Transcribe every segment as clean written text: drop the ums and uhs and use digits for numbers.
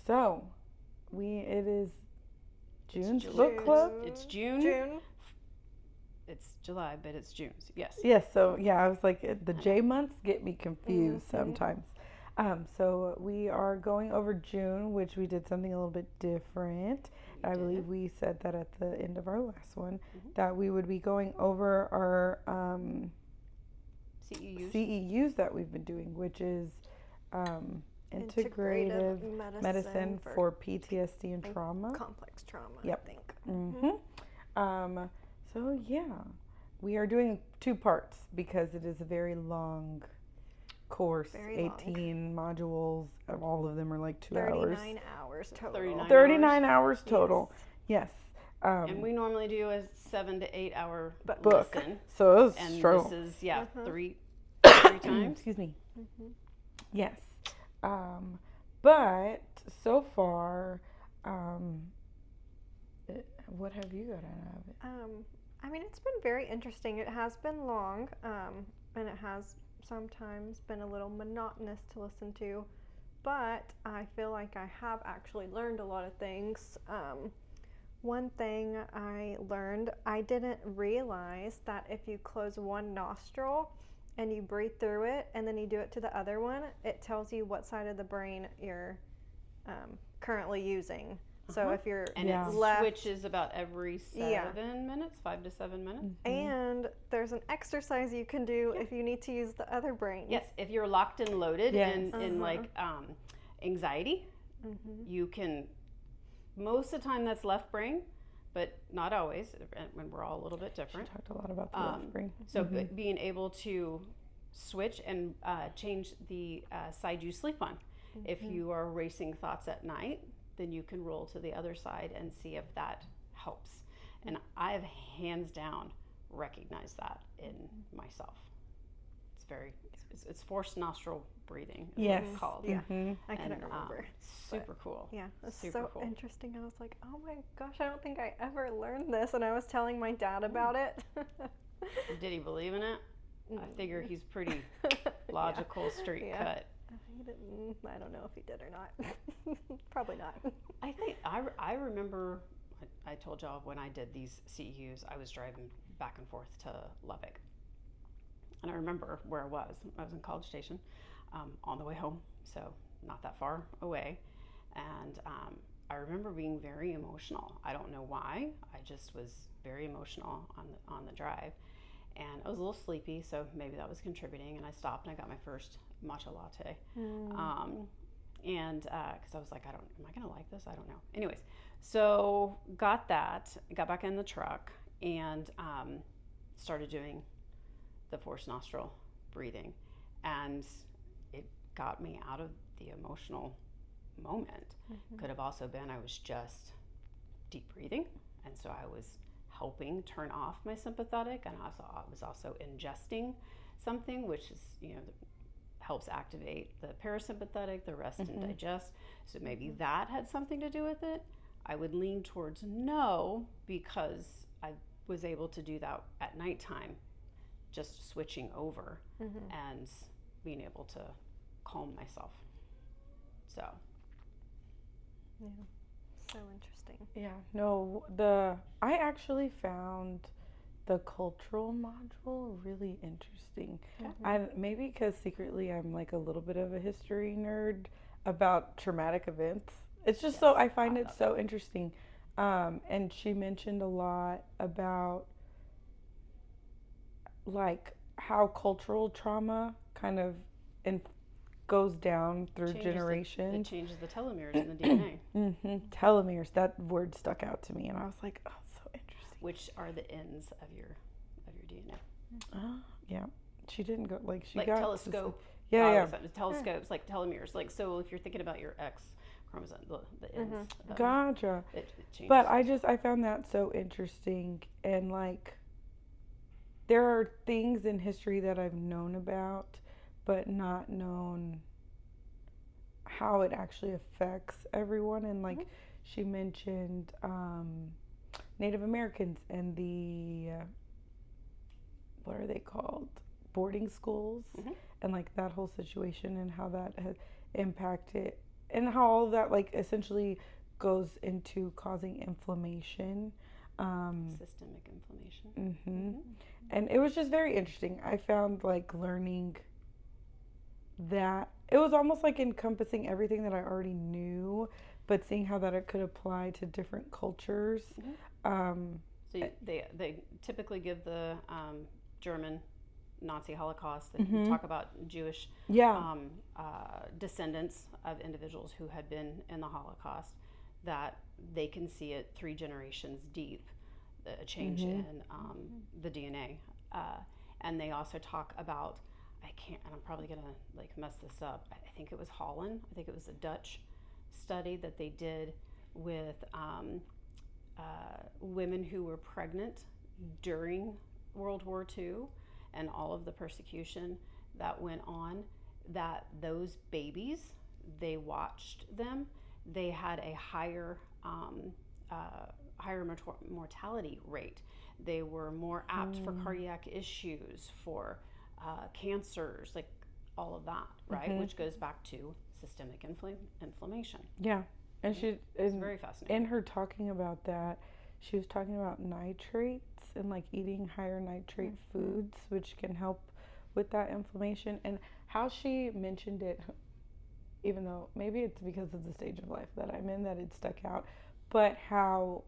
So, it is June's July. book club. It's June. It's July, but it's June's. Yes. Yes. So I was like, the J months get me confused Mm-hmm. sometimes. So we are going over June, which we did something a little bit different. I believe we said that at the end of our last one, that we would be going over our CEUs that we've been doing, which is integrative medicine for PTSD and trauma. Complex trauma, Yep. I think. Mm-hmm. So we are doing 2 parts because it is a very long course. Very 18 modules. All of them are like 2 hours. 39 hours total. 39 hours total. Yes. And we normally do a 7 to 8 hour book. listen. So it was and struggle. This is three times. Excuse me. Yes. But so far, what have you got out of it? I mean, it's been very interesting. It has been long, and it has sometimes been a little monotonous to listen to, but I feel like I have actually learned a lot of things. One thing I learned, I didn't realize that if you close one nostril and you breathe through it and then you do it to the other one, it tells you what side of the brain you're currently using. So if you're it left, switches about every 7 minutes, 5 to 7 minutes. And there's an exercise you can do if you need to use the other brain. Yes, if you're locked and loaded in like anxiety, you can. Most of the time that's left brain, but not always. When we're all a little bit different. She talked a lot about the left brain. So being able to switch and change the side you sleep on. If you are racing thoughts at night, then you can roll to the other side and see if that helps. And I have hands down recognized that in myself. It's forced nostril breathing is what it's called. Yeah, I couldn't remember. Super cool. Yeah, it's super so cool. Interesting. I was like, oh my gosh, I don't think I ever learned this. And I was telling my dad about it. Did he believe in it? I figure he's pretty logical, straight cut. He didn't. I don't know if he did or not. Probably not. I think I remember. I told y'all when I did these CEUs, I was driving back and forth to Lubbock, and I remember where I was. I was in College Station, on the way home, so not that far away, and I remember being very emotional. I don't know why. I just was very emotional on the drive. And I was a little sleepy, so maybe that was contributing. And I stopped and I got my first matcha latte. And because I was like, am I going to like this? I don't know. Anyways, so got back in the truck and started doing the forced nostril breathing. And it got me out of the emotional moment. Could have also been I was just deep breathing. And so I was helping turn off my sympathetic, and I was also ingesting something which is helps activate the parasympathetic, the rest and digest. So maybe that had something to do with it. I would lean towards no, because I was able to do that at nighttime, just switching over and being able to calm myself. So So interesting. Yeah, no, I actually found the cultural module really interesting. Maybe because secretly I'm like a little bit of a history nerd about traumatic events. It's just I find it so interesting. And she mentioned a lot about like how cultural trauma kind of goes down through generations. It changes the telomeres in the DNA. Telomeres, that word stuck out to me, and I was like, oh, so interesting. Which are the ends of your DNA. Yeah. She didn't go she like got telescope. Telescopes, like telomeres. Like, so if you're thinking about your X chromosome, the ends. Gotcha. It changes. But I found that so interesting, and like there are things in history that I've known about, but not known how it actually affects everyone. And like she mentioned Native Americans and the what are they called, boarding schools, and like that whole situation and how that has impacted and how all of that like essentially goes into causing inflammation. Systemic inflammation. Hmm. And it was just very interesting. I found like learning that it was almost like encompassing everything that I already knew, but seeing how that it could apply to different cultures. So they typically give the German Nazi Holocaust. They talk about Jewish Yeah. descendants of individuals who had been in the Holocaust, that they can see it 3 generations deep, a change in the DNA. And they also talk about, I can't, and I'm probably gonna like mess this up. I think it was Holland. I think it was a Dutch study that they did with women who were pregnant during World War II and all of the persecution that went on, that those babies, they watched them, they had a higher mortality rate. They were more apt for cardiac issues, for cancers, like all of that, right? Which goes back to systemic inflammation. Yeah. And it's very fascinating. In her talking about that, she was talking about nitrates and like eating higher nitrate foods, which can help with that inflammation. And how she mentioned it, even though maybe it's because of the stage of life that I'm in that it stuck out, but how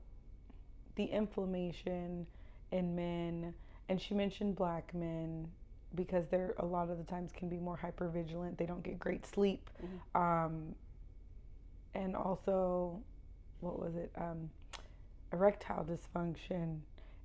the inflammation in men, and she mentioned black men because they're a lot of the times can be more hypervigilant. They don't get great sleep. And also, what was it? Erectile dysfunction.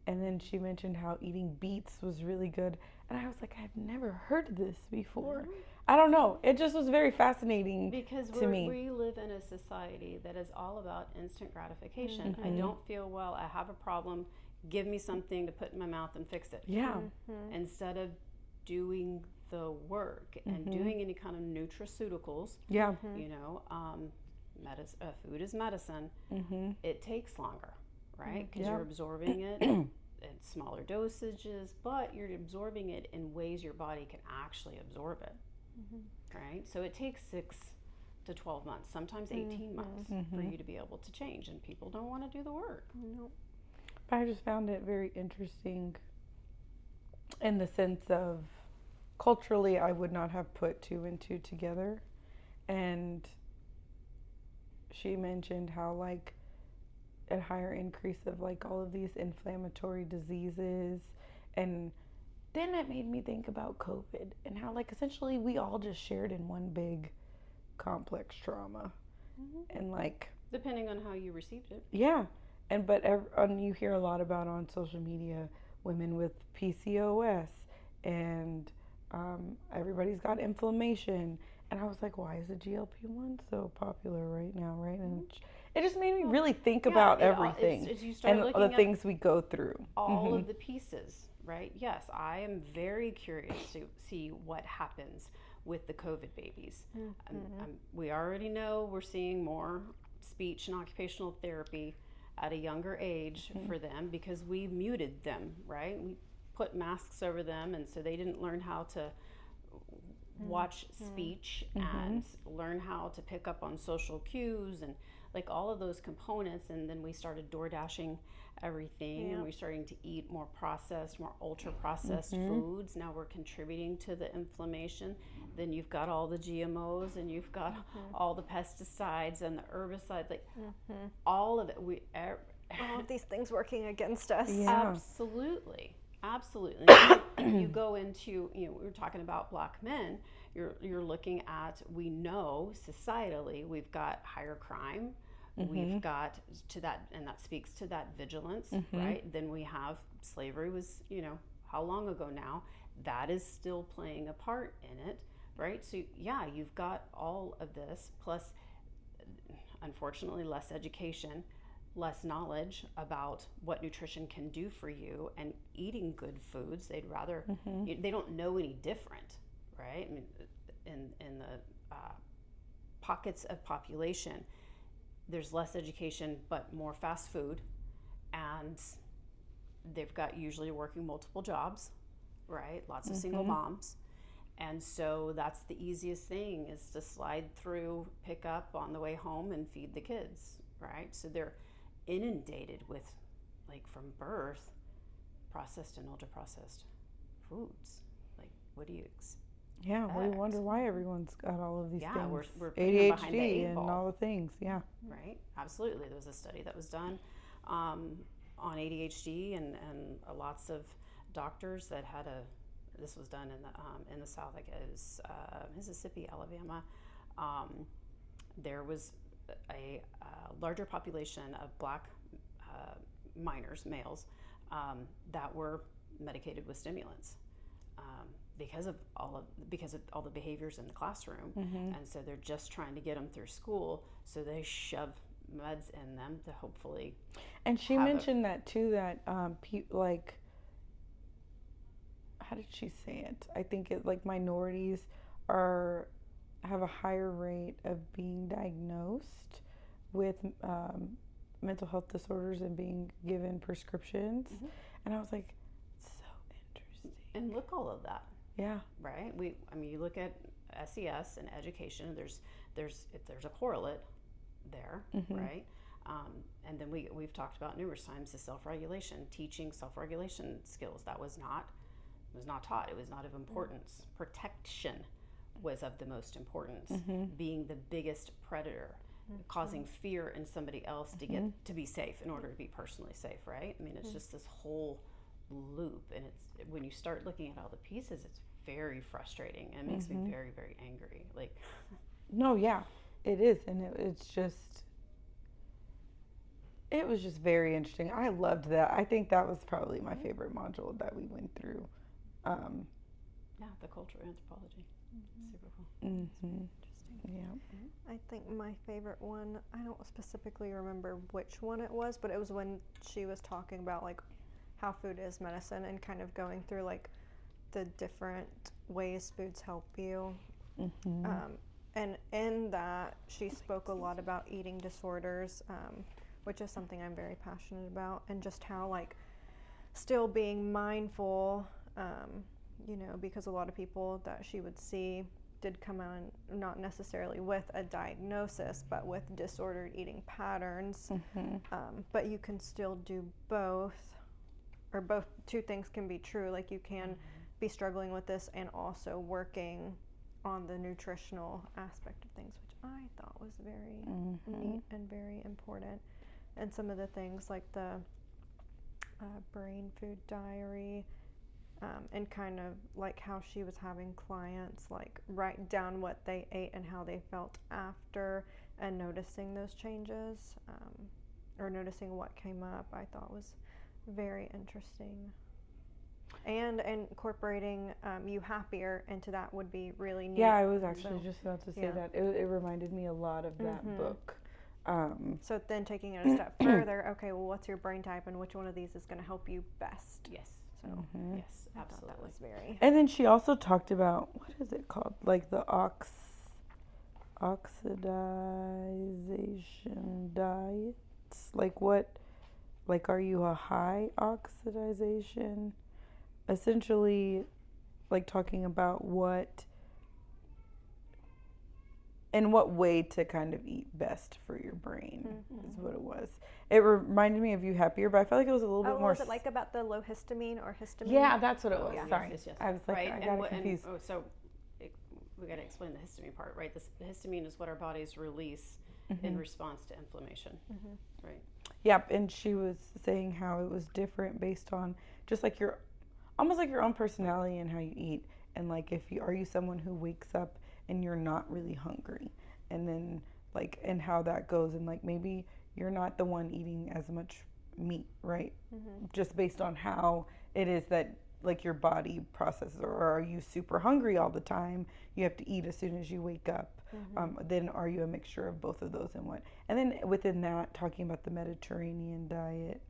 And then she mentioned how eating beets was really good. And I was like, I've never heard of this before. I don't know. It just was very fascinating because to me. We live in a society that is all about instant gratification. I don't feel well. I have a problem. Give me something to put in my mouth and fix it. Yeah. Instead of doing the work and doing any kind of nutraceuticals. Yeah. You know, food is medicine. It takes longer, right? Because you're absorbing it in smaller dosages, but you're absorbing it in ways your body can actually absorb it, right? So it takes 6 to 12 months, sometimes 18 months for you to be able to change, and people don't want to do the work. Nope. But I just found it very interesting in the sense of culturally, I would not have put 2 and 2 together. And she mentioned how like a higher increase of like all of these inflammatory diseases, and then it made me think about COVID and how like essentially we all just shared in one big complex trauma. And like depending on how you received it. Yeah. And you hear a lot about on social media women with PCOS, and everybody's got inflammation. And I was like, why is the GLP-1 so popular right now, right? And it just made me really think about everything and the things we go through. All of the pieces, right? Yes, I am very curious to see what happens with the COVID babies. We already know we're seeing more speech and occupational therapy at a younger age for them because we muted them, right? We put masks over them, and so they didn't learn how to watch speech and learn how to pick up on social cues and like all of those components. And then we started door dashing everything, and we're starting to eat more processed, more ultra processed foods. Now we're contributing to the inflammation. Then you've got all the GMOs, and you've got all the pesticides and the herbicides, like all of it. All of these things working against us. Yeah. Absolutely. You go into, we were talking about black men. You're looking at, we know societally we've got higher crime. We've got to that, and that speaks to that vigilance, right? Then we have slavery was, how long ago now? That is still playing a part in it, right? So yeah, you've got all of this, plus unfortunately less education, less knowledge about what nutrition can do for you, and eating good foods. They'd rather, they don't know any different, right? I mean, in the pockets of population, there's less education, but more fast food, and they've got usually working multiple jobs, right? Lots of single moms, And so that's the easiest thing, is to slide through, pick up on the way home, and feed the kids, right? So they're inundated with, like, from birth, processed and ultra processed foods. Like, what do you expect? Yeah, we wonder why everyone's got all of these Yeah, things. we're putting them behind the ADHD eight and ball. all the things. Yeah. Right? Absolutely. There was a study that was done on ADHD, and lots of doctors that had this was done in the South, like it was Mississippi, Alabama. There was a larger population of black minors, males, that were medicated with stimulants. Because of all the behaviors in the classroom, and so they're just trying to get them through school. So they shove meds in them to hopefully. And she mentioned that too. That like, how did she say it? I think it like minorities have a higher rate of being diagnosed with mental health disorders and being given prescriptions. And I was like, so interesting. And look, all of that. Yeah. Right. You look at SES and education. There's a correlate there, right? And then we've talked about numerous times the self-regulation, teaching self-regulation skills. That was not taught. It was not of importance. Protection was of the most importance. Being the biggest predator, causing fear in somebody else to get to be safe in order to be personally safe. Right. I mean, it's just this whole loop, and it's when you start looking at all the pieces, it's very frustrating, and it makes me very, very angry. Like, no, yeah, it is, and it was just very interesting. I loved that. I think that was probably my favorite module that we went through. Yeah, the cultural anthropology, super cool. Interesting. Yeah. I think my favorite one, I don't specifically remember which one it was, but it was when she was talking about like how food is medicine, and kind of going through like the different ways foods help you. And in that, she spoke a lot about eating disorders, which is something I'm very passionate about, and just how like still being mindful, because a lot of people that she would see did come out not necessarily with a diagnosis, but with disordered eating patterns. But you can still do both, or both. Two things can be true. Like, you can be struggling with this and also working on the nutritional aspect of things, which I thought was very neat and very important. And some of the things like the brain food diary, and kind of like how she was having clients like write down what they ate and how they felt after, and noticing those changes, or noticing what came up, I thought was very interesting. And incorporating You Happier into that would be really neat. Yeah, I was actually just about to say that. It reminded me a lot of that book. So then taking it a step further, okay, well, what's your brain type, and which one of these is going to help you best? Yes. So Yes, I absolutely. thought that was very. And then she also talked about, what is it called? Like the oxidization diets. Like what? Like, are you a high oxidization? Essentially, like talking about what way to kind of eat best for your brain is what it was. It reminded me of You Happier, but I felt like it was a little bit more. Was it like about the low histamine or histamine? Yeah, that's what it was. Yeah. Sorry, Yes. I was like, I got confused. We got to explain the histamine part, right? The histamine is what our bodies release in response to inflammation, right? Yep, and she was saying how it was different based on just like almost like your own personality and how you eat, and like are you someone who wakes up and you're not really hungry, and then like, and how that goes, and like maybe you're not the one eating as much meat, right? Just based on how it is that like your body processes, or are you super hungry all the time? You have to eat as soon as you wake up. Then are you a mixture of both of those, and what? And then within that, talking about the Mediterranean diet,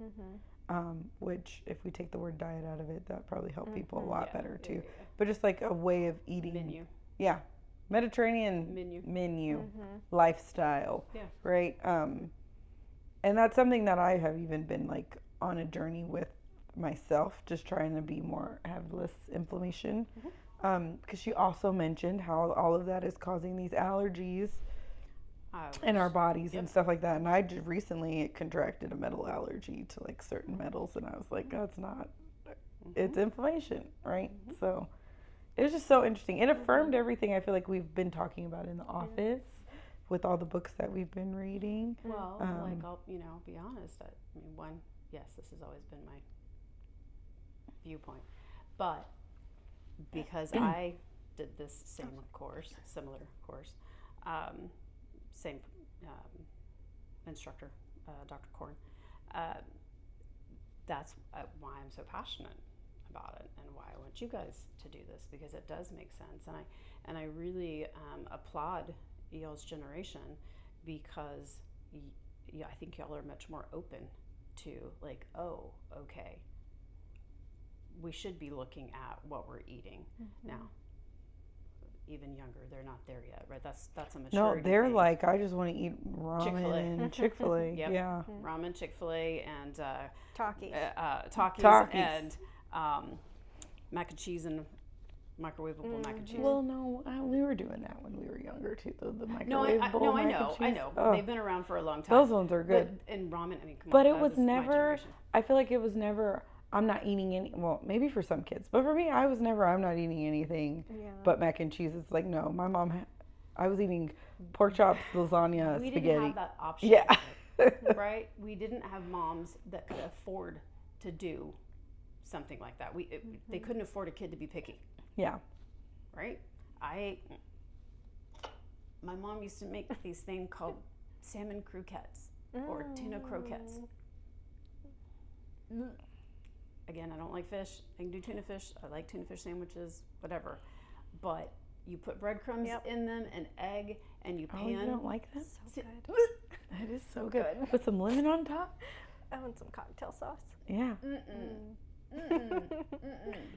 which if we take the word diet out of it, that probably help people a lot better too. Yeah. But just like a way of eating. Menu. Yeah. Mediterranean menu lifestyle. Yeah. Right. And that's something that I have even been like on a journey with myself, just trying to have less inflammation. Because she also mentioned how all of that is causing these allergies I in our was, bodies yep. and stuff like that. And I just recently contracted a metal allergy to like certain metals, and I was like, that's not, it's inflammation, right? So it was just so interesting. It affirmed everything I feel like we've been talking about in the office with all the books that we've been reading. Well, like I'll be honest. I mean, one, yes, this has always been my viewpoint, but because I did this similar course, same instructor, Dr. Korn. That's why I'm so passionate about it, and why I want you guys to do this, because it does make sense, and I really applaud y'all's generation, because I think y'all are much more open to like, oh, okay, we should be looking at what we're eating now. Even younger, they're not there yet, right? That's a maturity. No, they're thing. like, I just want to eat ramen Chick-fil-A. and Chick-fil-A. Yep. Yeah. Ramen, Chick-fil-A, and Takis. Takis, and mac and cheese and microwavable mac and cheese. Well, no, we were doing that when we were younger too, though. The No, microwavable I mac know. and cheese. Oh. They've been around for a long time. Those ones are good. But, and ramen, I mean, come But on. it was never, I feel like it was never, I'm not eating any, well, maybe for some kids, but for me, I was never, I'm not eating anything but mac and cheese. It's like, no, my mom, I was eating pork chops, lasagna, we spaghetti. didn't have that option. Yeah. Right? We didn't have moms that could afford to do something like that. They couldn't afford a kid to be picky. Yeah. Right? My mom used to make these things called salmon croquettes or tuna croquettes. Again, I don't like fish. I can do tuna fish. I like tuna fish sandwiches, whatever. But you put breadcrumbs in them, and egg, and you pan. Oh, you don't like that? So good. That is so good. With some lemon on top? I want some cocktail sauce. Yeah.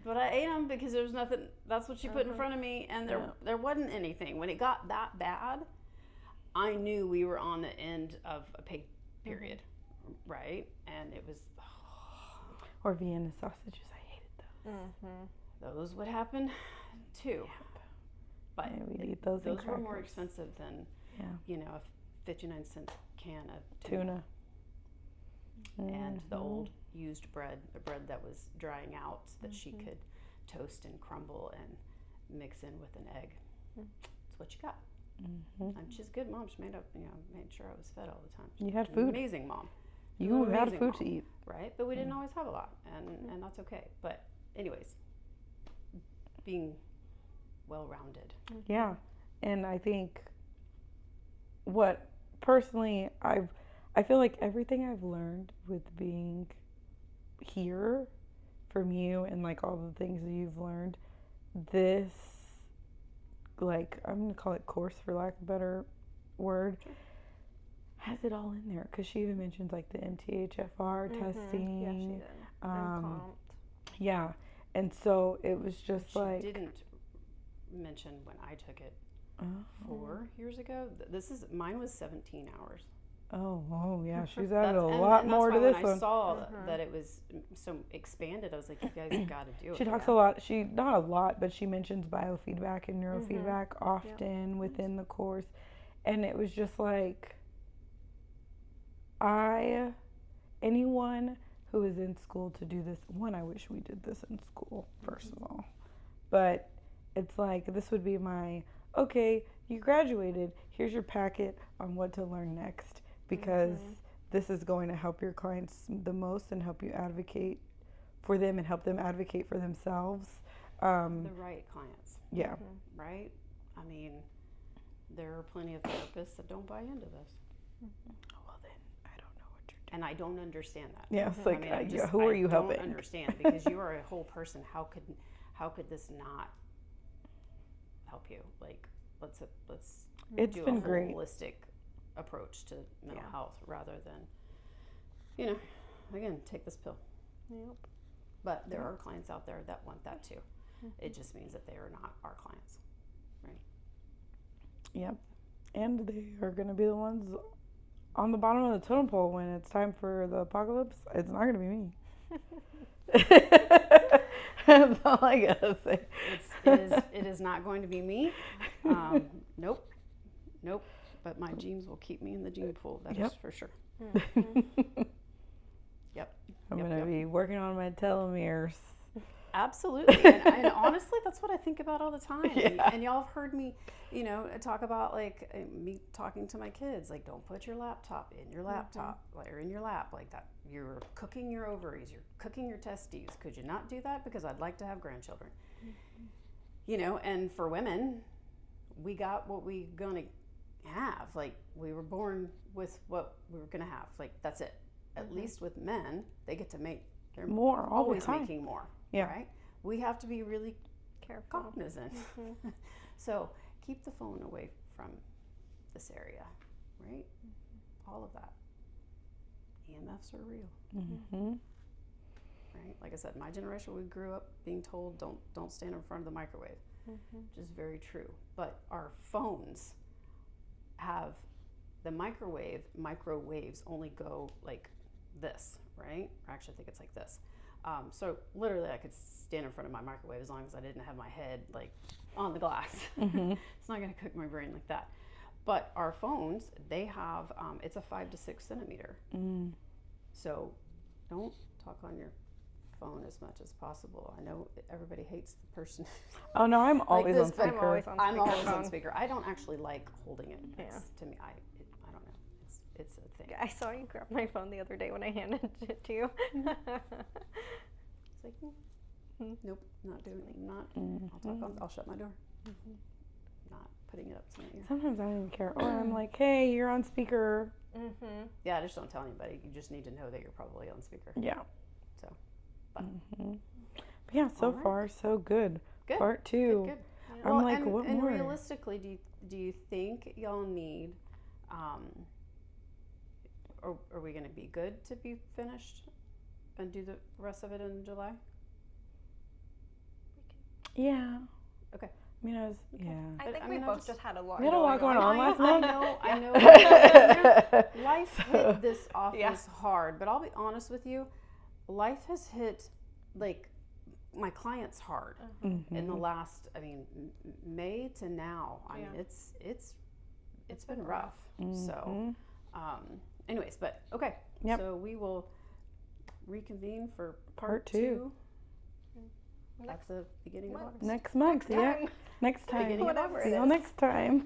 But I ate them because there was nothing. That's what she put in front of me, and there wasn't anything. When it got that bad, I knew we were on the end of a pay period, right? And it was. Or Vienna sausages. I hated those. Those would happen too. But we'd eat those were more expensive than a 59-cent can of tuna. And the old used bread, the bread that was drying out, that she could toast and crumble and mix in with an egg. That's what you got. And she's a good mom. She made sure I was fed all the time. You had food. Amazing mom. You had food to eat. Right? But we didn't always have a lot, and that's okay. But anyways, being well-rounded. Yeah. And I think what personally I feel like everything I've learned with being here from you, and like all the things that you've learned, this, like, I'm going to call it course for lack of a better word, has it all in there. Because she even mentions like the MTHFR testing. Yeah, she did. And pumped. Yeah. And so it was just she didn't mention when I took it 4 years ago. Mine was 17 hours. Oh, yeah. She's added a lot more to this one. When I saw that it was so expanded, I was like, you guys have got to do it. She talks a lot. Not a lot, but she mentions biofeedback and neurofeedback often within the course. And it was just like, anyone who is in school to do this, I wish we did this in school, first of all. But it's like, this would be okay, you graduated, here's your packet on what to learn next. Because this is going to help your clients the most and help you advocate for them and help them advocate for themselves. The right clients. Yeah. Right? I mean, there are plenty of therapists that don't buy into this. Well, then, I don't know what you're doing. And I don't understand that. Yeah, it's like, who are you helping? I don't understand, because you are a whole person. How could this not help you? Like, let's do a holistic approach to mental health rather than, again, take this pill. Yep. But there are clients out there that want that too. It just means that they are not our clients, right? Yep. And they are going to be the ones on the bottom of the totem pole when it's time for the apocalypse. It's not going to be me. That's all I gotta say. It is not going to be me. Nope. But my genes will keep me in the gene pool. That is for sure. Mhm. Yep. I'm Yep, gonna yep. be working on my telomeres. Absolutely. And honestly, that's what I think about all the time. Yeah. And y'all have heard me, talk about like me talking to my kids, like don't put your laptop in your laptop or in your lap like that. You're cooking your ovaries, you're cooking your testes. Could you not do that? Because I'd like to have grandchildren. And for women, we got what we gonna have. Like we were born with what we were gonna have. Like that's it. At least with men, they get to make they're More all always the time. making more. Yeah. Right? We have to be really Careful. cognizant. So keep the phone away from this area, right? All of that. EMFs are real, Mm-hmm. right? Like I said, my generation, we grew up being told don't stand in front of the microwave, which is very true. But our phones have the microwaves only go like this, right? Or actually, I think it's like this. So literally, I could stand in front of my microwave as long as I didn't have my head like on the glass. It's not going to cook my brain like that. But our phones, they have it's a 5 to 6 centimeter. So don't talk on your phone as much as possible. I know everybody hates the person. Oh no, I'm always this, on but speaker. I'm always on speakerphone. speaker. I don't actually like holding it. Yeah. To me, I don't know. It's a thing. I saw you grab my phone the other day when I handed it to you. It's like, nope, not doing it. I'll shut my door. Not putting it up to my ear. Sometimes I don't even care. Or I'm like, hey, you're on speaker. Yeah, I just don't tell anybody. You just need to know that you're probably on speaker. Yeah. So, fun. But yeah, so All right. far so good. Good. Part 2. Good. I'm Well, like, what and more? realistically, do you think y'all need, or are we going to be good to be finished and do the rest of it in July? Yeah. Okay. I mean, I But, think I we mean, I both just- just had a lot We had a lot going on last I month. know. Life hit this office hard, but I'll be honest with you. Life has hit like my clients hard in the last. I mean, May to now. I mean, it's been rough. So, anyways, but okay. Yep. So we will reconvene for Part 2. At the beginning of August. Next month. Next time. Yeah. Next time. Beginning of Whatever August. it See y'all is. next time.